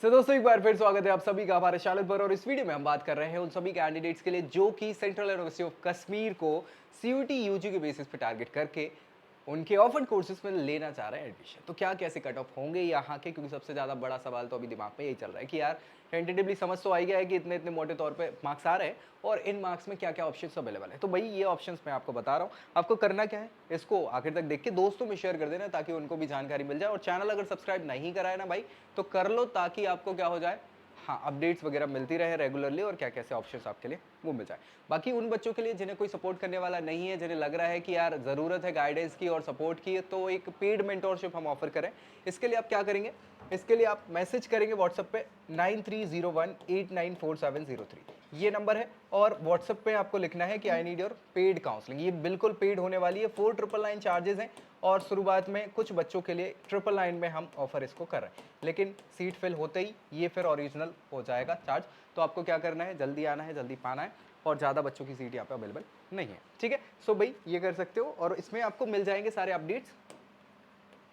दोस्तों एक बार फिर स्वागत है आप सभी का हमारे चैनल पर। और इस वीडियो में हम बात कर रहे हैं उन सभी कैंडिडेट्स के लिए जो कि सेंट्रल यूनिवर्सिटी ऑफ कश्मीर को सीयूटी यूजी के बेसिस पे टारगेट करके उनके ऑफर्ड कोर्सेज में लेना चाह रहे हैं एडमिशन। तो क्या कैसे कट ऑफ होंगे यहाँ के, क्योंकि सबसे ज़्यादा बड़ा सवाल तो अभी दिमाग में यही चल रहा है कि यार टेंटेटिवली समझ तो आई गया है कि इतने इतने मोटे तौर पे मार्क्स आ रहे हैं और इन मार्क्स में क्या क्या ऑप्शंस अवेलेबल है। तो भाई ये ऑप्शंस मैं आपको बता रहा हूँ, आपको करना क्या है, इसको आखिर तक देख के दोस्तों में शेयर कर देना ताकि उनको भी जानकारी मिल जाए। और चैनल अगर सब्सक्राइब नहीं करा है ना भाई तो कर लो, ताकि आपको क्या हो जाए, हाँ, अपडेट्स वगैरह मिलती रहे रेगुलरली और क्या कैसे ऑप्शंस आपके लिए वो मिल जाए। बाकी उन बच्चों के लिए जिन्हें कोई सपोर्ट करने वाला नहीं है, जिन्हें लग रहा है कि यार ज़रूरत है गाइडेंस की और सपोर्ट की, तो एक पेड मेंटोरशिप हम ऑफर करें। इसके लिए आप क्या करेंगे, इसके लिए आप मैसेज करेंगे व्हाट्सएप पे 9301894703, ये नंबर है। और व्हाट्सएप पे आपको लिखना है कि I need your paid counselling. ये बिल्कुल पेड होने वाली है, 4999 चार्जेस हैं और शुरुआत में कुछ बच्चों के लिए 999 में हम ऑफर इसको कर रहे हैं, लेकिन सीट फिल होते ही ये फिर ओरिजिनल हो जाएगा चार्ज। तो आपको क्या करना है, जल्दी आना है, जल्दी पाना है और ज़्यादा बच्चों की सीट यहाँ पे अवेलेबल नहीं है, ठीक है। सो भाई ये कर सकते हो और इसमें आपको मिल जाएंगे सारे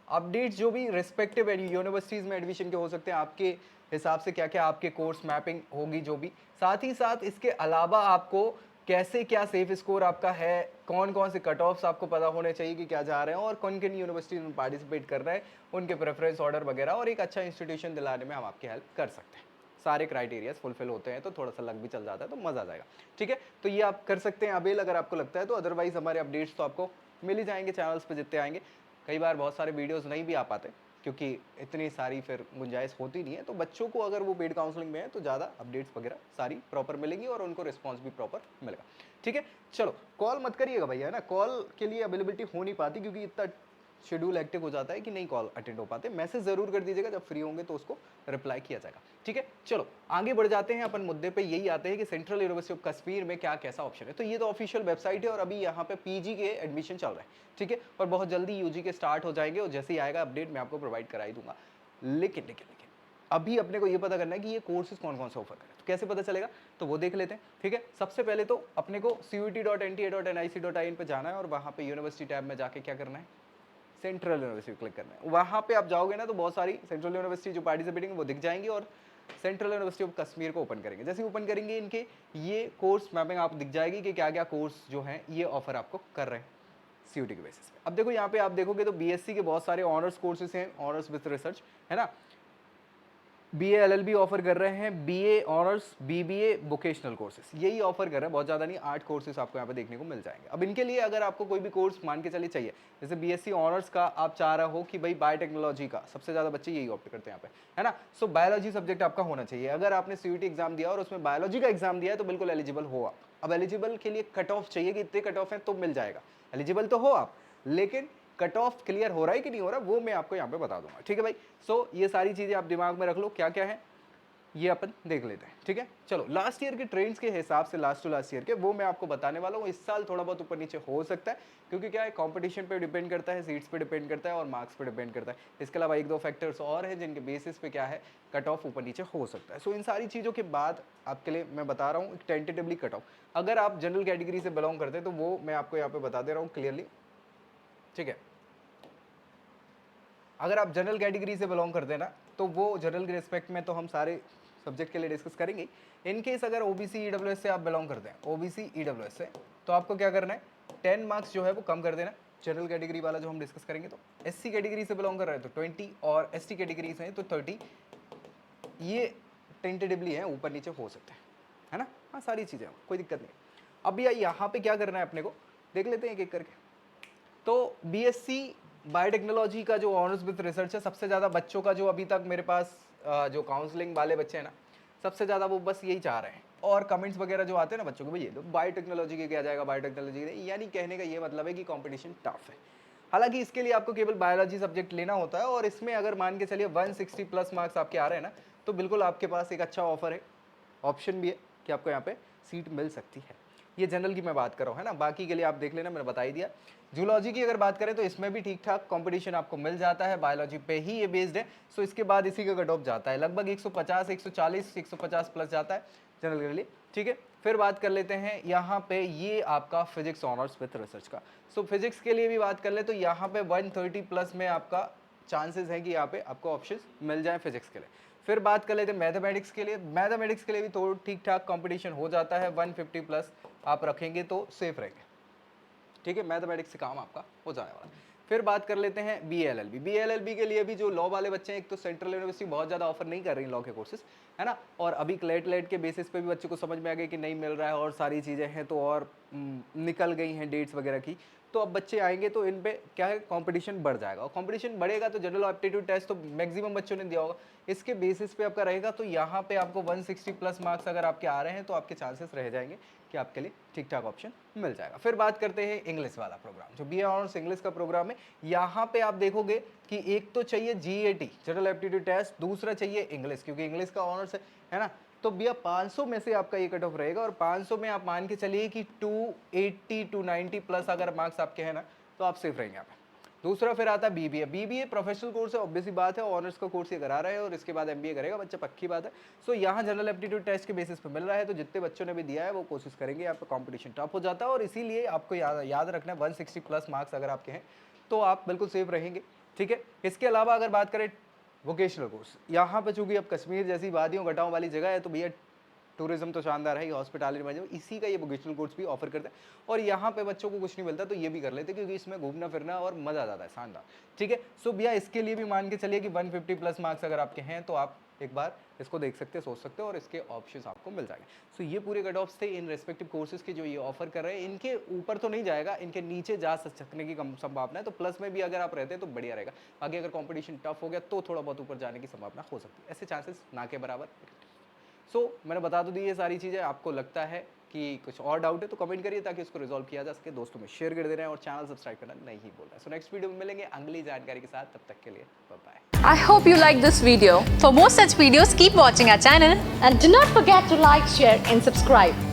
अपडेट्स जो भी रिस्पेक्टिव यूनिवर्सिटीज़ में एडमिशन के हो सकते हैं, आपके हिसाब से क्या क्या आपके कोर्स मैपिंग होगी जो भी। साथ ही साथ इसके अलावा आपको कैसे क्या सेफ स्कोर आपका है, कौन कौन से कट ऑफ्स आपको पता होने चाहिए कि क्या जा रहे हैं और कौन किन यूनिवर्सिटीज में पार्टिसिपेट कर रहे हैं, उनके प्रेफरेंस ऑर्डर वगैरह, और एक अच्छा इंस्टीट्यूशन दिलाने में हम आपकी हेल्प कर सकते हैं। सारे क्राइटेरियाज फुलफिल होते हैं तो थोड़ा सा लक भी चल जाता है तो मज़ा आ जाएगा, ठीक है। तो ये आप कर सकते हैं अबेल अगर आपको लगता है तो। अदरवाइज हमारे अपडेट्स तो आपको मिल ही जाएंगे चैनल्स पे जितने आएंगे। कई बार बहुत सारे वीडियोस नहीं भी आ पाते क्योंकि इतनी सारी फिर गुंजाइश होती नहीं है। तो बच्चों को अगर वो पेड काउंसलिंग में है तो ज़्यादा अपडेट्स वगैरह सारी प्रॉपर मिलेंगी और उनको रिस्पांस भी प्रॉपर मिलेगा, ठीक है। चलो कॉल मत करिएगा भैया, है ना, कॉल के लिए अवेलेबिलिटी हो नहीं पाती क्योंकि इतना शेड्यूल एक्टिव हो जाता है कि नहीं कॉल अटेंड हो पाते। मैसेज जरूर कर दीजिएगा, जब फ्री होंगे तो उसको रिप्लाई किया जाएगा, ठीक है। चलो आगे बढ़ जाते हैं अपन मुद्दे पे, यही आते हैं कि सेंट्रल यूनिवर्सिटी ऑफ कश्मीर में क्या कैसा ऑप्शन है। तो ये तो ऑफिशियल वेबसाइट है और अभी यहाँ पे पीजी के एडमिशन चल रहे हैं, ठीक है, और बहुत जल्दी यूजी के स्टार्ट हो जाएंगे और जैसे ही आएगा अपडेट मैं आपको प्रोवाइड करा ही दूंगा। लेकिन लेकिन लेकिन अभी अपने को ये पता करना है कि ये कोर्सेज कौन कौन से ऑफर करें। तो कैसे पता चलेगा, तो वो देख लेते हैं, ठीक है। सबसे पहले तो अपने को cut.nta.nic.in पे जाना है और वहाँ पे यूनिवर्सिटी टैब में जाके क्या करना है, सेंट्रल यूनिवर्सिटी क्लिक करना है। वहाँ पे आप जाओगे ना तो बहुत सारी सेंट्रल यूनिवर्सिटी जो पार्टिसिपेटिंग है वो दिख जाएंगी और सेंट्रल यूनिवर्सिटी ऑफ कश्मीर को ओपन करेंगे। जैसे ओपन करेंगे इनके ये कोर्स मैपिंग आप दिख जाएगी कि क्या क्या कोर्स जो हैं ये ऑफर आपको कर रहे हैं सीयूटी के बेसिस पे। अब देखो यहाँ पे आप देखोगे तो बीएससी के बहुत सारे ऑनर्स कोर्सेज हैं, ऑनर्स विद रिसर्च, है ना। बीए एलएलबी ऑफर कर रहे हैं, BA honours, BBA vocational courses, यही ऑफर कर रहे हैं। बहुत ज़्यादा नहीं, 8 कोर्सेज आपको यहाँ पे देखने को मिल जाएंगे। अब इनके लिए अगर आपको कोई भी कोर्स मान के चलिए चाहिए, जैसे बीएससी ऑनर्स का आप चाह रहे हो कि भाई बायोटेक्नोलॉजी का, सबसे ज़्यादा बच्चे यही ऑप्ट करते हैं यहाँ पे, है ना। सो बायोलॉजी सब्जेक्ट आपका होना चाहिए। अगर आपने सीयूटी एग्जाम दिया और उसमें बायोलॉजी का एग्जाम दिया है तो बिल्कुल एलिजिबल हो आप। अब एलिजिबल के लिए कट ऑफ चाहिए कि इतने कट ऑफ है तो मिल जाएगा, एलिजिबल तो हो आप, लेकिन कट ऑफ क्लियर हो रहा है कि नहीं हो रहा वो मैं आपको यहाँ पे बता दूंगा, ठीक है भाई। सो ये सारी चीज़ें आप दिमाग में रख लो क्या क्या है, ये अपन देख लेते हैं, ठीक है। चलो लास्ट ईयर के ट्रेंड्स के हिसाब से, लास्ट टू लास्ट ईयर के, वो मैं आपको बताने वाला हूँ। इस साल थोड़ा बहुत ऊपर नीचे हो सकता है क्योंकि क्या है, कंपटीशन पे डिपेंड करता है, सीट्स पे डिपेंड करता है और मार्क्स पे डिपेंड करता है। इसके अलावा एक दो फैक्टर्स और हैं जिनके बेसिस पे क्या है कट ऑफ ऊपर नीचे हो सकता है। सो इन सारी चीज़ों के बाद आपके लिए मैं बता रहा हूँ टेंटेटिवली कट ऑफ। अगर आप जनरल कैटेगरी से बिलोंग करते हैं तो वो मैं आपको यहाँ पे बता दे रहा हूँ क्लियरली, ठीक है। अगर आप जनरल कैटेगरी से बिलोंग करते हैं ना तो वो जनरल के रिस्पेक्ट में तो हम सारे सब्जेक्ट के लिए डिस्कस करेंगे। इन केस अगर ओबीसी ईडब्ल्यूएस से आप बिलोंग करते हैं, ओबीसी ईडब्ल्यूएस से, तो आपको क्या करना है, 10 मार्क्स जो है वो कम कर देना। जनरल कैटेगरी वाला जो हम डिस्कस करेंगे, तो एससी कैटेगरी से बिलोंग कर रहे हैं तो 20 और एसटी कैटेगरी से हैं तो 30। ये टेंटेटिवली है, ऊपर नीचे हो सकता है ना। हाँ सारी चीज़ें, कोई दिक्कत नहीं। अब यहाँ पे क्या करना है अपने को, देख लेते हैं एक एक करके। तो बीएससी बायोटेक्नोलॉजी का जो ऑनर्स विद रिसर्च है, सबसे ज़्यादा बच्चों का जो अभी तक मेरे पास जो काउंसलिंग वाले बच्चे हैं ना, सबसे ज़्यादा वो बस यही चाह रहे हैं। और कमेंट्स वगैरह जो आते हैं ना बच्चों के, भाई ये बायोटेक्नोलॉजी के क्या जाएगा, बायोटेक्नोलॉजी के, यानी कहने का ये मतलब है कि कंपटीशन टफ है। हालांकि इसके लिए आपको केवल बायोलॉजी सब्जेक्ट लेना होता है और इसमें अगर मान के चलिए 160 प्लस मार्क्स आपके आ रहे हैं ना, तो बिल्कुल आपके पास एक अच्छा ऑफर है, ऑप्शन भी है कि आपको यहाँ पे सीट मिल सकती है। ये जनरल की मैं बात कर रहा हूँ, है ना। बाकी के लिए आप देख लेना, मैंने बता ही दिया। जूलॉजी की अगर बात करें तो इसमें भी ठीक ठाक कंपटीशन आपको मिल जाता है, बायोलॉजी पे ही ये बेस्ड है। सो इसके बाद इसी का कट ऑफ जाता है लगभग 150, 140, 150 प्लस जाता है जनरल के लिए, ठीक है। फिर बात कर लेते हैं यहाँ पे ये आपका फिजिक्स ऑनर्स विथ रिसर्च का। सो फिजिक्स के लिए भी बात कर ले तो यहाँ पे 130 प्लस में आपका चांसेस है कि यहाँ पे आपको ऑप्शंस मिल जाए फिजिक्स के लिए। फिर बात कर लेते हैं मैथमेटिक्स के लिए। मैथमेटिक्स के लिए भी थोड़ा ठीक ठाक कंपटीशन हो जाता है, 150 प्लस आप रखेंगे तो सेफ रहेंगे, ठीक है। मैथमेटिक्स से काम आपका हो जाने वाला है। फिर बात कर लेते हैं BLLB। BLLB के लिए भी जो लॉ वाले बच्चे हैं, एक तो सेंट्रल यूनिवर्सिटी बहुत ज़्यादा ऑफर नहीं कर रही लॉ के कोर्सेज, है ना, और अभी क्लेट के बेसिस पे भी बच्चे को समझ में आ गया कि नहीं मिल रहा है और सारी चीज़ें हैं, तो और निकल गई हैं डेट्स वगैरह की, तो अब बच्चे आएंगे तो इन पे क्या है, कंपटीशन बढ़ जाएगा, और कंपटीशन बढ़ेगा तो जनरल एप्टीट्यूड टेस्ट तो मैक्सिमम बच्चों ने दिया होगा, इसके बेसिस पे आपका रहेगा, तो यहाँ पे आपको 160 प्लस मार्क्स अगर आपके आ रहे हैं तो आपके चांसेस रह जाएंगे कि आपके लिए ठीक ठाक ऑप्शन मिल जाएगा। फिर बात करते हैं इंग्लिश वाला प्रोग्राम, जो BA ऑनर्स इंग्लिश का प्रोग्राम है। यहाँ पे आप देखोगे कि एक तो चाहिए GAT जनरल एप्टीट्यूड टेस्ट, दूसरा चाहिए इंग्लिश, क्योंकि इंग्लिश का ऑनर्स है ना, तो भैया 500 में से आपका ये कट ऑफ रहेगा, और 500 में आप मान के चलिए कि 280 290 प्लस अगर मार्क्स आपके हैं ना, तो आप सेफ रहेंगे यहाँ पे। दूसरा फिर आता है BBA प्रोफेशनल कोर्स है, ऑब्वियसली बात है, ऑनर्स का कोर्स ये करा रहा है और इसके बाद MBA करेगा बच्चा, पक्की बात है। सो यहाँ जनरल एप्टीट्यूड टेस्ट के बेसिस पे मिल रहा है, तो जितने बच्चों ने भी दिया है वो कोशिश करेंगे, यहाँ पे कंपटीशन टफ हो जाता है, और इसीलिए आपको याद रखना है 160 प्लस मार्क्स अगर आपके हैं तो आप बिल्कुल सेफ रहेंगे, ठीक है। इसके अलावा अगर बात करें वोकेशनल कोर्स, यहाँ पे चूंकि अब कश्मीर जैसी वादियों घटाओं वाली जगह है, तो भैया टूरिज्म तो शानदार है, हॉस्पिटैलिटी मैनेजमेंट इसी का ये वोकेशनल कोर्स भी ऑफर करता है, और यहाँ पे बच्चों को कुछ नहीं मिलता तो ये भी कर लेते हैं, क्योंकि इसमें घूमना फिरना और मजा आ जाता है, शानदार, ठीक है। सो भैया इसके लिए भी मान के चलिए कि 150 प्लस मार्क्स अगर आपके हैं तो आप एक बार इसको देख सकते हैं, सोच सकते हो, और इसके ऑप्शंस आपको मिल जाएंगे। सो ये पूरे कट ऑफ्स थे इन रेस्पेक्टिव कोर्सेज के जो ये ऑफर कर रहे हैं। इनके ऊपर तो नहीं जाएगा, इनके नीचे जा सकने की कम संभावना है, तो प्लस में भी अगर आप रहते हैं तो बढ़िया रहेगा। आगे अगर कॉम्पिटिशन टफ हो गया तो थोड़ा बहुत ऊपर जाने की संभावना हो सकती है, ऐसे चांसेस ना के बराबर। सो मैंने बता तो दी ये सारी चीज़ें, आपको लगता है कि कुछ और डाउट है तो कमेंट करिए ताकि उसको रिजॉल्व किया जा सके, दोस्तों में शेयर कर दे रहे हैं और चैनल सब्सक्राइब करना नहीं भूल रहा है। सो नेक्स्ट वीडियो में मिलेंगे अगली जानकारी के साथ, तब तक के लिए bye bye. I hope you like this video. For more such videos, keep watching our channel. And do not forget to like, share and subscribe.